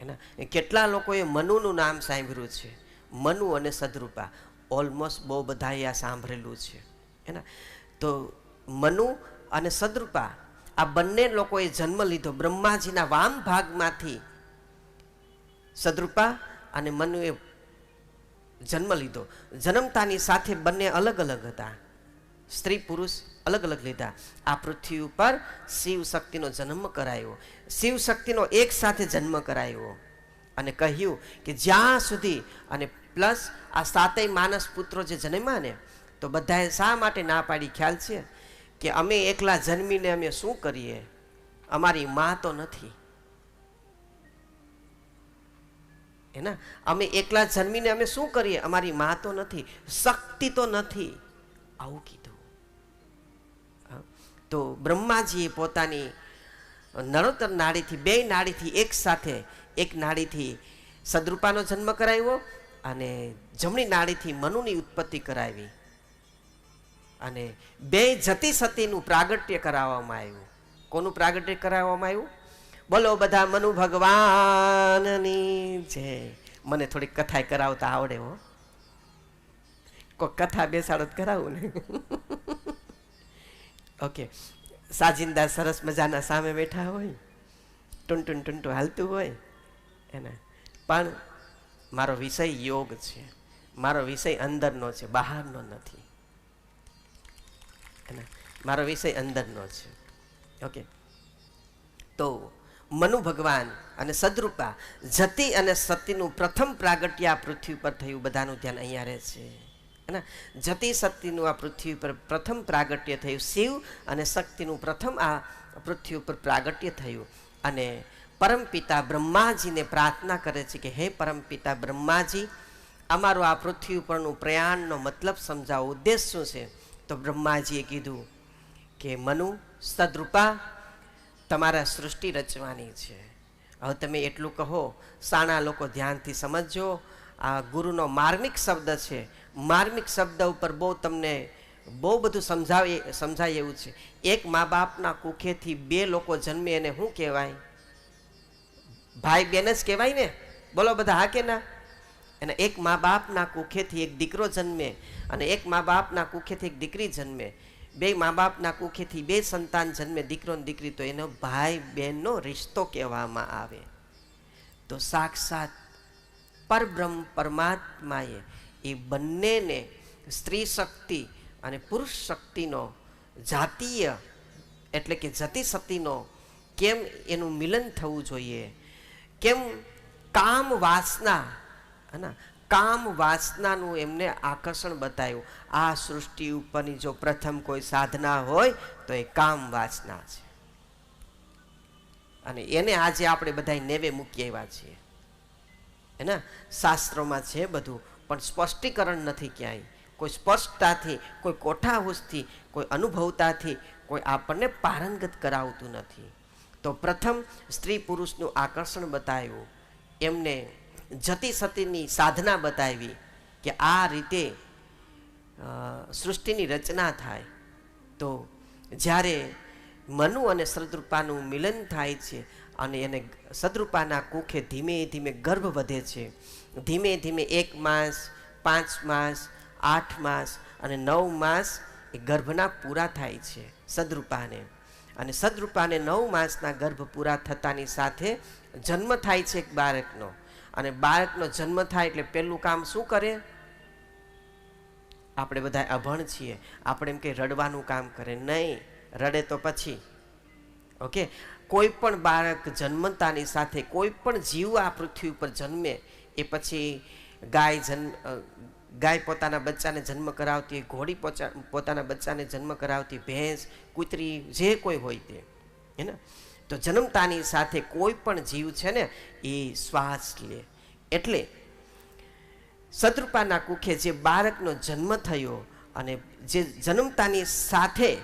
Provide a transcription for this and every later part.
એના કેટલા લોકોએ મનુનું નામ સાંભળ્યું છે, મનુ અને સદરૂપા, ઓલમોસ્ટ બહુ બધાએ આ સાંભળેલું છે એના. તો મનુ અને સદરૂપા આ બંને લોકોએ જન્મ લીધો બ્રહ્માજીના વામ ભાગમાંથી. સદરૂપા અને મનુએ જન્મ લીધો. જન્મતાની સાથે બંને અલગ અલગ હતા, સ્ત્રી પુરુષ અલગ અલગ લીધા. આ પૃથ્વી ઉપર શિવ શક્તિનો જન્મ કરાયો, શિવ શક્તિનો એક સાથે જન્મ કરાયો અને કહ્યું કે જ્યાં સુધી અને પ્લસ આ સાતેય માનસ પુત્રો જે જન્મ્યા ને, તો બધાએ શા માટે ના પાડી ખ્યાલ છે કે અમે એકલા જન્મીને અમે શું કરીએ, અમારી માં તો નથી એના, અમે એકલા જન્મીને અમે શું કરીએ, અમારી માં તો નથી, શક્તિ તો નથી, આવું કીધું. તો બ્રહ્માજીએ પોતાની નરોત્તર નાડીથી, બે નાડીથી એક સાથે, એક નાડીથી સદરૂપાનો જન્મ કરાવ્યો અને જમણી નાડીથી મનુની ઉત્પત્તિ કરાવી અને બે જતી સતીનું પ્રાગટ્ય કરાવવામાં આવ્યું. કોનું પ્રાગટ્ય કરાવવામાં આવ્યું? બોલો બધા મનુ ભગવાનની જય. મને થોડીક કથા કરાવતા આવડે હો, કોઈ કથા બેસાડો કરાવું ને. ઓકે, સાજિંદા સરસ મજાના સામે બેઠા હોય, ટુંટું ટુંટું હાલતું હોય એને, પણ મારો વિષય યોગ છે, મારો વિષય અંદરનો છે, બહારનો નથી એને, મારો વિષય અંદરનો છે. ઓકે, તો મનુ ભગવાન અને સદરૂપા જતી અને સતીનું પ્રથમ પ્રાગટ્ય આ પૃથ્વી પર થયું. બધાનું ધ્યાન અહીંયા રહે છે. જતી શક્તિનું આ પૃથ્વી પર પ્રથમ પ્રાગટ્ય થયું, શિવ અને શક્તિનું પ્રથમ આ પૃથ્વી ઉપર પ્રાગટ્ય થયું. અને પરમપિતા બ્રહ્માજીને પ્રાર્થના કરે છે કે હે પરમપિતા બ્રહ્માજી, અમારો આ પૃથ્વી ઉપરનું પ્રયાણનો મતલબ સમજાવો, ઉદ્દેશ શું છે? તો બ્રહ્માજીએ કીધું કે મનુ, સદરૂપા, તમારા સૃષ્ટિ રચવાની છે. હવે તમે એટલું કહો, સાણા લોકો ધ્યાનથી સમજજો. આ ગુરુનો માર્મિક શબ્દ છે, માર્મિક શબ્દ ઉપર બહુ તમને બહુ બધું સમજાય એવું છે. એક મા બાપના કુખેથી બે લોકો જન્મે એને શું કહેવાય? ભાઈ બેન જ કહેવાય ને. બોલો બધા હા કે ના? અને એક મા બાપના કુખેથી એક દીકરો જન્મે અને એક મા બાપના કુખેથી એક દીકરી જન્મે, બે મા બાપના કુખેથી બે સંતાન જન્મે, દીકરો ને દીકરી, તો એનો ભાઈ બહેનનો રિશ્તો કહેવામાં આવે. તો સાક્ષાત પરબ્રહ્મ પરમાત્માએ એ બંનેને સ્ત્રી શક્તિ અને પુરુષ શક્તિનો જાતીય એટલે કે જતી સતીનો કેમ એનું મિલન થવું જોઈએ, કેમ કામ વાસના કામ વાસનાનું એમને આકર્ષણ બતાવ્યું. આ સૃષ્ટિ ઉપરની જો પ્રથમ કોઈ સાધના હોય તો એ કામ વાસના છે અને એને આજે આપણે બધા નેવે મૂકી આવ્યા છીએ. એના શાસ્ત્રોમાં છે બધું, પણ સ્પષ્ટીકરણ નથી ક્યાંય. કોઈ સ્પષ્ટતાથી, કોઈ કોઠાહૂસથી, કોઈ અનુભવતાથી કોઈ આપણને પારંગત કરાવતું નથી. તો પ્રથમ સ્ત્રી પુરુષનું આકર્ષણ બતાવ્યું, એમને જતી સતીની સાધના બતાવી કે આ રીતે સૃષ્ટિની રચના થાય. તો જ્યારે મનુ અને સદરૂપાનું મિલન થાય છે અને એને સદરૂપાના કુખે ધીમે ધીમે ગર્ભ વધે છે. ધીમે ધીમે 1 માસ, 5 માસ, 8 માસ અને 9 માસ એ ગર્ભના પૂરા થાય છે સદરૂપાને. અને સદરૂપાને 9 માસના ગર્ભ પૂરા થતાની સાથે જન્મ થાય છે એક બાળકનો. અને બાળકનો જન્મ થાય એટલે પહેલું કામ શું કરે? આપણે બધા અભણ છીએ, આપણે એમ કે રડવાનું કામ કરે. નહીં, રડે તો પછી. ઓકે, કોઈ પણ બાળક જન્મતાની સાથે, કોઈ પણ જીવ આ પૃથ્વી ઉપર જન્મે એ પછી ગાય પોતાના બચ્ચાને જન્મ કરાવતી, ઘોડી પોતાના બચ્ચાને જન્મ કરાવતી, ભેંસ, કૂતરી, જે કોઈ હોય તે, હે ને. તો જન્મતાની સાથે કોઈ પણ જીવ છે ને એ શ્વાસ લે. એટલે સદરૂપાના કુખે જે બાળકનો જન્મ થયો અને જે જન્મતાની સાથે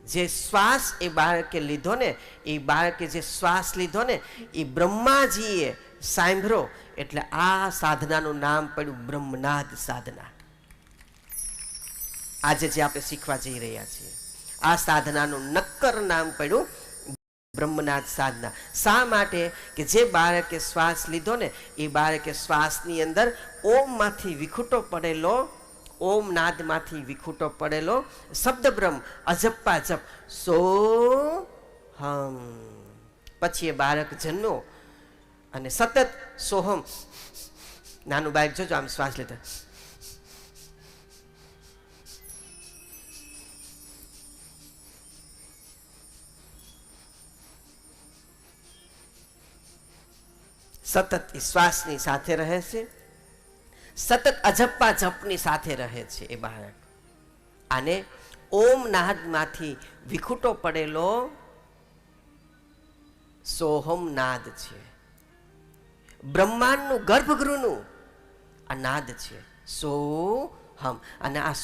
જે શ્વાસ એ બાળકે લીધો ને, એ બાળકે જે શ્વાસ લીધો ને એ બ્રહ્માજીએ સાંભળ્યો. એટલે આ સાધનાનું નામ પડ્યું બ્રહ્મનાદ સાધના. આજે જે આપણે શીખવા જઈ રહ્યા છીએ, આ સાધનાનું નક્કર નામ પડ્યું બ્રહ્મનાદ સાધના. શા માટે? કે જે બાળકે શ્વાસ લીધો ને એ બાળકે શ્વાસની અંદર ઓમમાંથી વિખૂટો પડેલો, ઓમ નાદમાંથી વિખૂટો પડેલો શબ્દ બ્રહ્મ અજપ્પા જપ સો હમ. પછી એ બાળક જન્મ્યો અને સતત સોહમ, નાનું બાળક જોજો આમ શ્વાસ લેતા, સતત શ્વાસની સાથે રહે છે, સતત અજપ્પા જપની સાથે રહે છે એ બાળક. અને ઓમ નાદમાંથી વિખૂટો પડેલો સોહમ નાદ છે, બ્રહ્માંડનું ગર્ભગૃહનું આ નાદ છે સોહમ. અને આ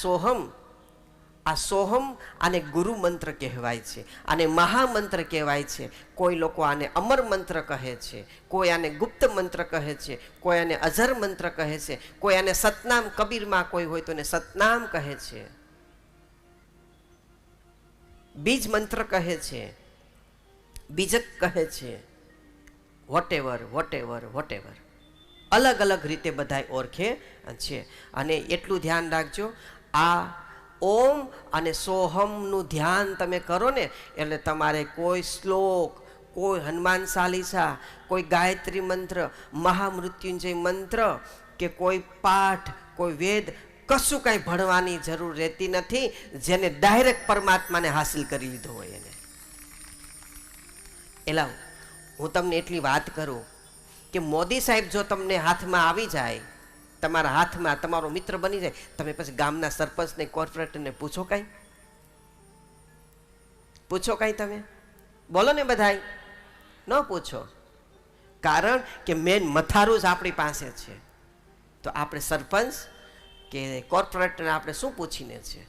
સોહમ આને ગુરુ મંત્ર કહેવાય છે, આને મહામંત્ર કહેવાય છે. કોઈ લોકો આને અમર મંત્ર કહે છે, કોઈ આને ગુપ્ત મંત્ર કહે છે, કોઈ આને અજર મંત્ર કહે છે, કોઈ આને સતનામ, કબીરમાં કોઈ હોય તો એને સતનામ કહે છે, બીજ મંત્ર કહે છે, બીજક કહે છે, વોટેવર અલગ અલગ રીતે બધાય ઓળખે છે. અને એટલું ધ્યાન રાખજો, આ ઓમ અને સોહમનું ધ્યાન તમે કરો ને એટલે તમારે કોઈ શ્લોક, કોઈ હનુમાન ચાલીસા, કોઈ ગાયત્રી મંત્ર, મહામૃત્યુંજય મંત્ર કે કોઈ પાઠ, કોઈ વેદ, કશું કાંઈ ભણવાની જરૂર રહેતી નથી. જેને ડાયરેક્ટ પરમાત્માને હાસિલ કરી લીધો હોય એને. એલા હું તમને એટલી વાત કરું કે મોદી સાહેબ જો તમને હાથમાં આવી જાય, તમારા હાથમાં તમારો મિત્ર બની જાય, તમે પછી ગામના સરપંચને, કોર્પોરેટરને પૂછો કાંઈ? પૂછો કાંઈ? તમે બોલો ને, બધાય ન પૂછો. કારણ કે મેન મથારું જ આપણી પાસે છે. તો આપણે સરપંચ કે કોર્પોરેટરને આપણે શું પૂછીને છે?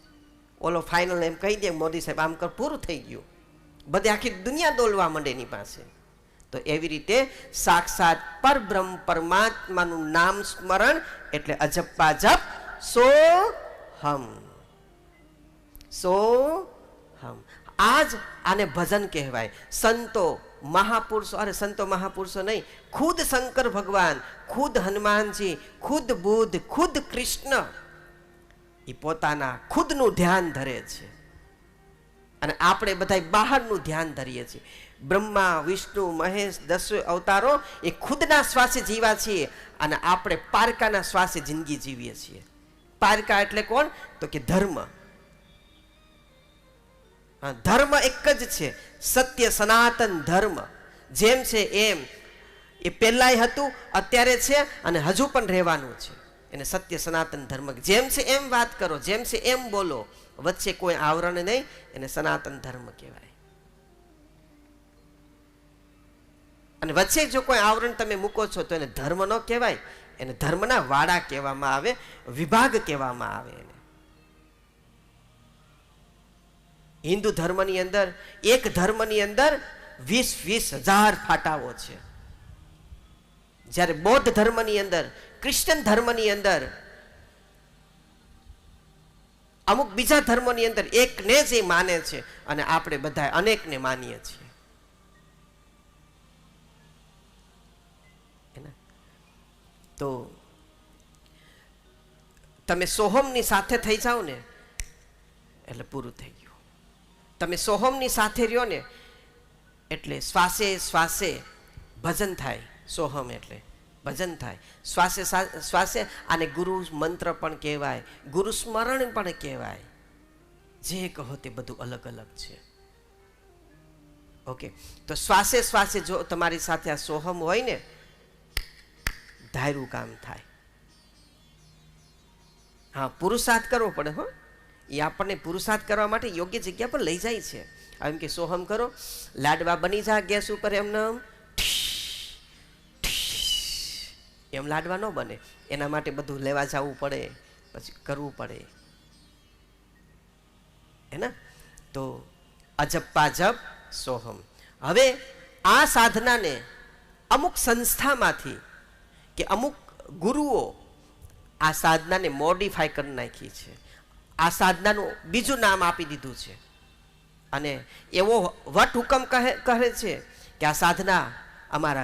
ઓલો ફાઇનલ એમ કહી દે મોદી સાહેબ આમ કર, પૂરું થઈ ગયું. બધી આખી દુનિયા દોલવા માંડે એની પાસે. તો એવી રીતે સાક્ષાત પરબ્રહ્મ પરમાત્માનું નામ સ્મરણ એટલે અજપ્પા જપ સોહમ. આજ આને ભજન કહેવાય. સંતો મહાપુરુષો, અરે સંતો મહાપુરુષો નહીં, ખુદ શંકર ભગવાન, ખુદ હનુમાનજી, ખુદ બુદ્ધ, ખુદ કૃષ્ણ એ પોતાના ખુદનું ધ્યાન ધરે છે. અને આપણે બધા બહારનું ધ્યાન ધરીએ છીએ. બ્રહ્મા, વિષ્ણુ, મહેશ, 10 અવતારો એ ખુદના શ્વાસે જીવા છીએ અને આપણે પારકાના શ્વાસે જિંદગી જીવીએ છીએ. પારકા એટલે કોણ? તો કે ધર્મ. ધર્મ એક જ છે, સત્ય સનાતન ધર્મ. જેમ છે એમ, એ પહેલાય હતું, અત્યારે છે અને હજુ પણ રહેવાનું છે. એને સત્ય સનાતન ધર્મ. જેમ છે એમ વાત કરો, જેમ છે એમ બોલો, વચ્ચે કોઈ આવરણ નહીં. એને સનાતન ધર્મ કહેવાય. અને વચ્ચે જો કોઈ આવરણ તમે મૂકો છો તો એને ધર્મ ન કહેવાય, એને ધર્મના વાડા કહેવામાં આવે, વિભાગ કહેવામાં આવે. એને હિન્દુ ધર્મની અંદર, એક ધર્મની અંદર 20,000 ફાટાઓ છે. જ્યારે બૌદ્ધ ધર્મની અંદર, ક્રિશ્ચન ધર્મની અંદર, અમુક બીજા ધર્મોની અંદર એકને જ એ માને છે અને આપણે બધા અનેકને માનીએ છીએ. તો તમે સોહમની સાથે થઈ જાઓ ને એટલે પૂરું થઈ ગયું. તમે સોહમની સાથે રહ્યો ને એટલે શ્વાસે શ્વાસે ભજન થાય. સોહમ એટલે ભજન થાય. શ્વાસે શ્વાસે આને ગુરુ મંત્ર પણ કહેવાય, ગુરુ સ્મરણ પણ કહેવાય. જે કહો તે બધું અલગ અલગ છે. ઓકે, તો શ્વાસે શ્વાસે જો તમારી સાથે આ સોહમ હોય ને, ધાર્યું કામ થાય. હા, પુરુષાર્થ કરવો પડે. હો, એ આપણને પુરુષાર્થ કરવા માટે યોગ્ય જગ્યા પર લઈ જાય છે. એમ કે સોહમ કરો, લાડવા બની જા ગેસ ઉપર, એમને એમ લાડવા ન બને. એના માટે બધું લેવા જવું પડે, પછી કરવું પડે. હે ને? તો અજપ્પા જપ સોહમ. હવે આ સાધનાને અમુક સંસ્થામાંથી કે અમુક ગુરુઓ આ સાધનાને મોડિફાય કરી નાખી છે. આ સાધનાનું બીજું નામ આપી દીધું છે અને એવો વટ હુકમ કહે છે કે આ સાધના અમારા